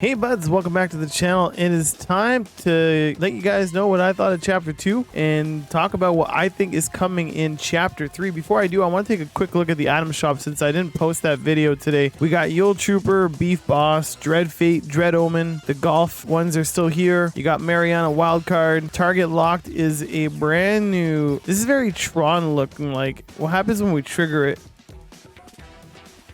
Hey buds, welcome back to the channel. It is time to let you guys know what I thought of chapter 2 and talk about what I think is coming in chapter 3. Before I do, I want to take a quick look at the item shop since I didn't post that video today. We got Yule Trooper, Beef Boss, Dread Fate, Dread Omen. The golf ones are still here. You got Mariana Wildcard. Target Locked is a brand new... This is very Tron looking like. What happens when we trigger it?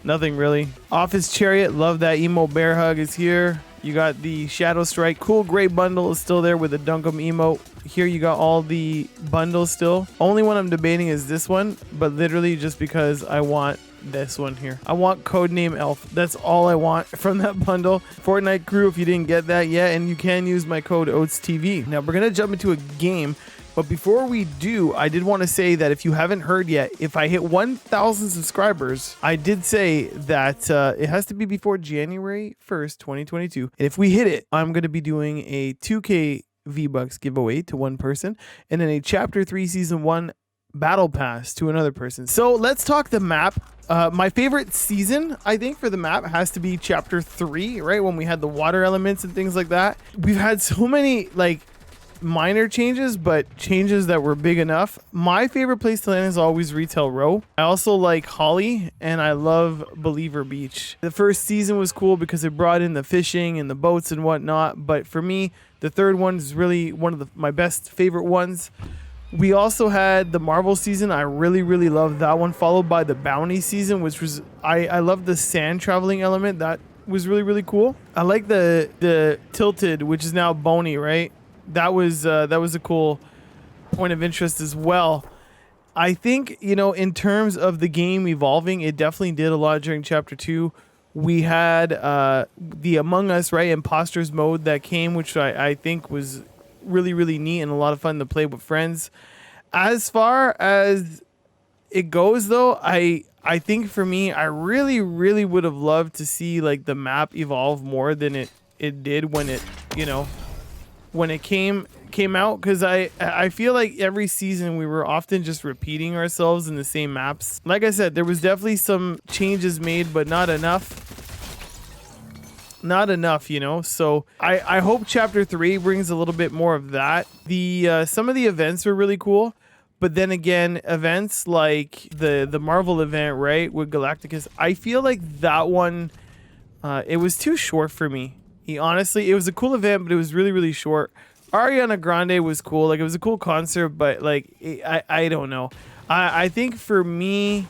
Nothing really. Office Chariot, love that emo bear hug is here. You got the Shadow Strike. Cool Gray bundle is still there with the Dunkum emote. Here you got all the bundles still. Only one I'm debating is this one, but literally just because I want this one here. I want Codename Elf. That's all I want from that bundle. Fortnite crew, if you didn't get that yet, and you can use my code OATSTV. Now we're gonna jump into a game. But before we do, I did want to say that if you haven't heard yet, if I hit 1,000 subscribers, I did say that it has to be before January 1st, 2022. And if we hit it, I'm going to be doing a 2K V-Bucks giveaway to one person and then a Chapter 3 Season 1 Battle Pass to another person. So let's talk the map. My favorite season, I think, for the map has to be Chapter 3, right? When we had the water elements and things like that. We've had so many, like, minor changes, but changes that were big enough. My favorite place to land is always Retail Row. I also like Holly and I love Believer Beach. The first season was cool because it brought in the fishing and the boats and whatnot, but for me the third one is really one of my best favorite ones. We also had the Marvel season. I really loved that one, followed by the Bounty season, which was I love the sand traveling element. That was really cool. I like the Tilted, which is now Boney, right? That was a cool point of interest as well. I think, you know, in terms of the game evolving, it definitely did a lot during Chapter 2. We had the Among Us, right, Imposters mode that came, which I think was really neat and a lot of fun to play with friends. As far as it goes, though, I think for me, I really would have loved to see like the map evolve more than it did when it, you know, when it came out, because I feel like every season we were often just repeating ourselves in the same maps. Like I said, there was definitely some changes made, but not enough, you know. So I hope Chapter 3 brings a little bit more of that. The some of the events were really cool, but then again, events like the Marvel event, right, with Galacticus, I feel like that one it was too short for me. Honestly, it was a cool event, but it was really short. Ariana Grande was cool. Like, it was a cool concert, but like, I don't know. I think for me,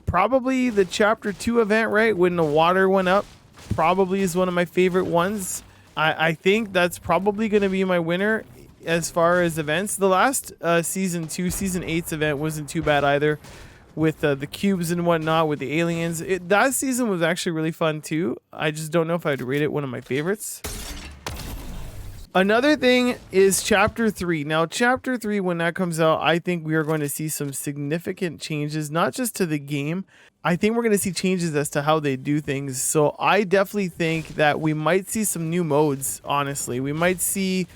probably the Chapter 2 event, right, when the water went up, probably is one of my favorite ones. I think that's probably going to be my winner as far as events. The last Season 8's event wasn't too bad either, with the cubes and whatnot, with the aliens. That season was actually really fun too. I just don't know if I'd rate it one of my favorites. Another thing is Chapter 3. Now, Chapter 3, when that comes out, I think we are going to see some significant changes, not just to the game. I think we're going to see changes as to how they do things. So I definitely think that we might see some new modes, honestly. We might see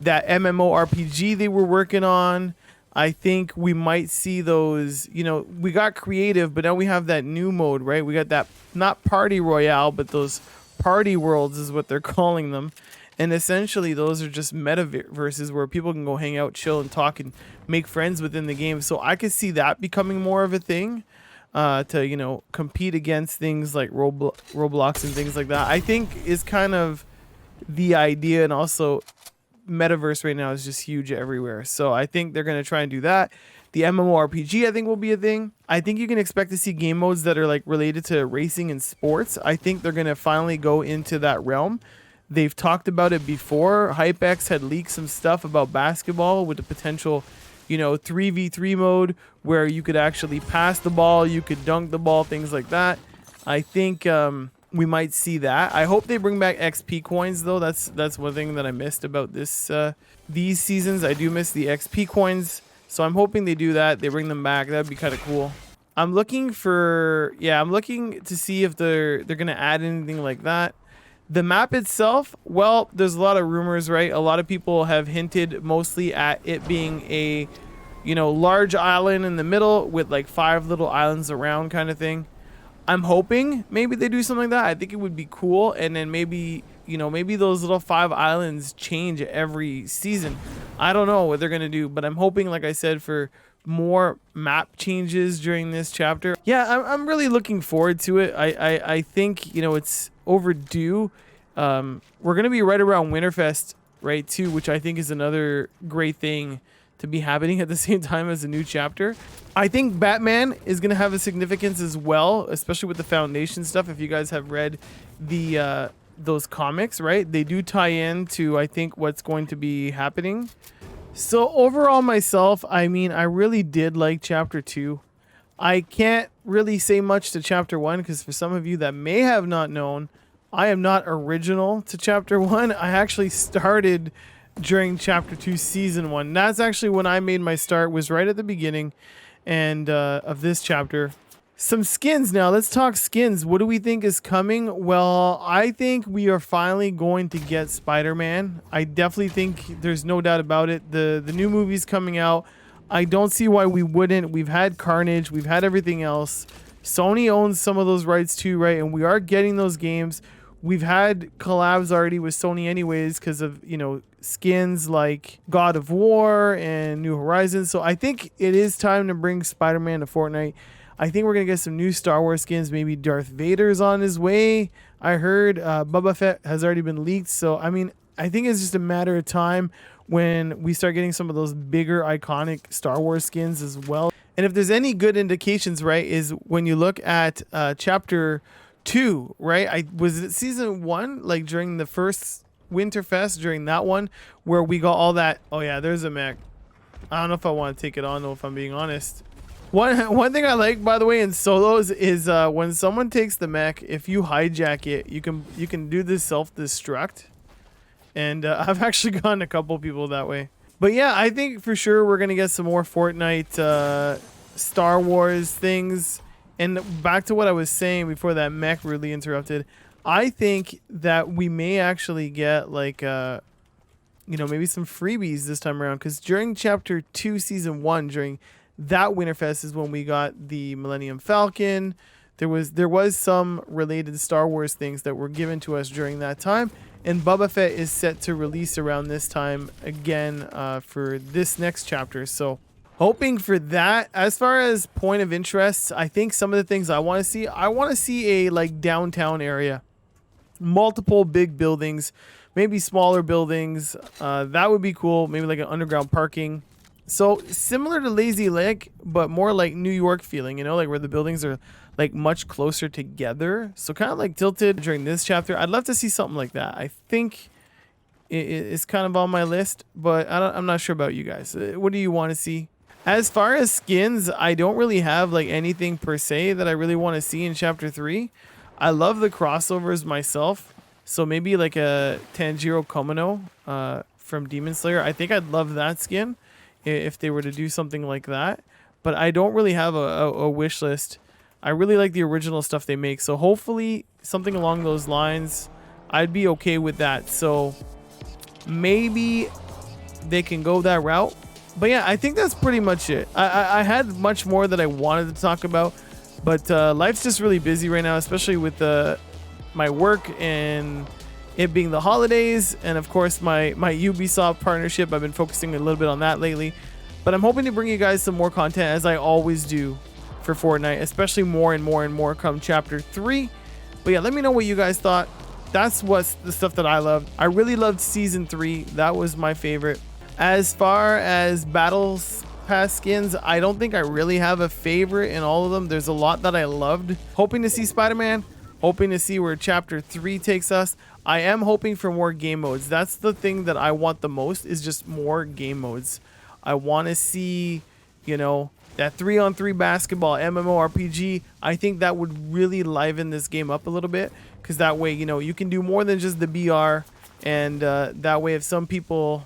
that MMORPG they were working on. I think we might see those, you know, we got creative, but now we have that new mode, right? We got that, not party royale, but those party worlds is what they're calling them. And essentially those are just metaverses where people can go hang out, chill, and talk and make friends within the game. So I could see that becoming more of a thing to, you know, compete against things like Roblox and things like that. I think is kind of the idea, and also metaverse right now is just huge everywhere. So I think they're going to try and do that. The MMORPG, I think, will be a thing. I think you can expect to see game modes that are like related to racing and sports. I think they're going to finally go into that realm. They've talked about it before. HypeX had leaked some stuff about basketball with the potential, you know, 3v3 mode where you could actually pass the ball, you could dunk the ball, things like that. I think we might see that. I hope they bring back XP coins, though. That's one thing that I missed about these seasons. I do miss the XP coins, so I'm hoping they do that. They bring them back. That'd be kind of cool. I'm looking to see if they're gonna add anything like that. The map itself, well, there's a lot of rumors, right? A lot of people have hinted mostly at it being a, you know, large island in the middle with like 5 little islands around kind of thing. I'm hoping maybe they do something like that. I think it would be cool. And then maybe, you know, maybe those little 5 islands change every season. I don't know what they're going to do, but I'm hoping, like I said, for more map changes during this chapter. Yeah, I'm really looking forward to it. I think, you know, it's overdue. We're going to be right around Winterfest, right, too, which I think is another great thing to be happening at the same time as a new chapter. I think Batman is going to have a significance as well, especially with the Foundation stuff. If you guys have read the those comics, right? They do tie in to, I think, what's going to be happening. So overall myself, I mean, I really did like chapter 2. I can't really say much to chapter 1 because for some of you that may have not known, I am not original to chapter 1. I actually started during chapter 2 season 1. That's actually when I made my start, was right at the beginning and of this chapter. Some skins now. Let's talk skins. What do we think is coming? Well, I think we are finally going to get Spider-Man. I definitely think there's no doubt about it. The new movie's coming out. I don't see why we wouldn't. We've had Carnage. We've had everything else. Sony owns some of those rights too, right? And we are getting those games. We've had collabs already with Sony anyways because of, you know, skins like God of War and New Horizons. So I think it is time to bring Spider-Man to Fortnite. I think we're going to get some new Star Wars skins. Maybe Darth Vader's on his way. I heard Boba Fett has already been leaked. So, I mean, I think it's just a matter of time when we start getting some of those bigger iconic Star Wars skins as well. And if there's any good indications, right, is when you look at chapter 2, right? Was it season 1, like during the first Winterfest, during that one where we got all that. Oh yeah, there's a mech. I don't know if I want to take it on though, if I'm being honest. One thing I like, by the way, in solos is when someone takes the mech, if you hijack it, you can do this self-destruct. And I've actually gotten a couple people that way. But yeah, I think for sure we're gonna get some more Fortnite Star Wars things. And back to what I was saying before that mech really interrupted, I think that we may actually get like you know, maybe some freebies this time around, because during chapter 2 season 1, during that Winterfest is when we got the Millennium Falcon. There was some related Star Wars things that were given to us during that time, and Boba Fett is set to release around this time again for this next chapter. So hoping for that. As far as point of interest, I think some of the things I want to see a like downtown area, multiple big buildings, maybe smaller buildings. That would be cool. Maybe like an underground parking. So similar to Lazy Lake, but more like New York feeling, you know, like where the buildings are like much closer together. So kind of like Tilted during this chapter. I'd love to see something like that. I think it's kind of on my list, but I'm not sure about you guys. What do you want to see? As far as skins, I don't really have like anything per se that I really want to see in chapter 3. I love the crossovers myself. So maybe like a Tanjiro Komino from Demon Slayer. I think I'd love that skin if they were to do something like that. But I don't really have a wish list. I really like the original stuff they make. So hopefully something along those lines, I'd be okay with that. So maybe they can go that route. But yeah, I think that's pretty much it. I had much more that I wanted to talk about. But life's just really busy right now, especially with my work and it being the holidays, and of course my Ubisoft partnership. I've been focusing a little bit on that lately, but I'm hoping to bring you guys some more content as I always do for Fortnite, especially more and more come chapter 3. But yeah, let me know what you guys thought. That's what's the stuff that I loved. I really loved season 3. That was my favorite. As far as battles pass skins, I don't think I really have a favorite in all of them. There's a lot that I loved. Hoping to see Spider-Man, hoping to see where chapter 3 takes us. I am hoping for more game modes. That's the thing that I want the most, is just more game modes. I want to see, you know, that 3-on-3 basketball MMORPG. I think that would really liven this game up a little bit, because that way, you know, you can do more than just the BR, and that way if some people,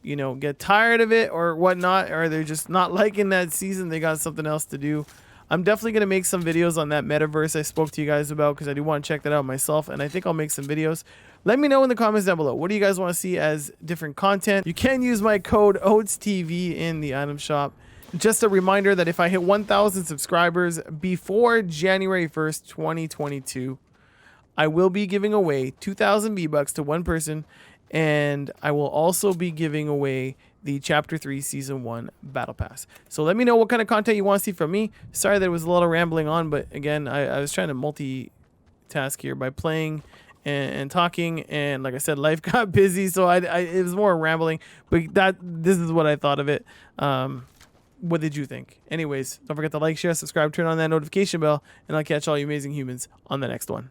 you know, get tired of it or whatnot, or they're just not liking that season, they got something else to do. I'm definitely going to make some videos on that metaverse I spoke to you guys about, because I do want to check that out myself, and I think I'll make some videos. Let me know in the comments down below. What do you guys want to see as different content? You can use my code OATSTV in the item shop. Just a reminder that if I hit 1,000 subscribers before January 1st, 2022, I will be giving away 2,000 V-Bucks to one person, and I will also be giving away the Chapter 3 Season 1 Battle Pass. So let me know what kind of content you want to see from me. Sorry that it was a little rambling on, but again, I was trying to multitask here by playing and talking, and like I said, life got busy, so it was more rambling, but this is what I thought of it. What did you think? Anyways, don't forget to like, share, subscribe, turn on that notification bell, and I'll catch all you amazing humans on the next one.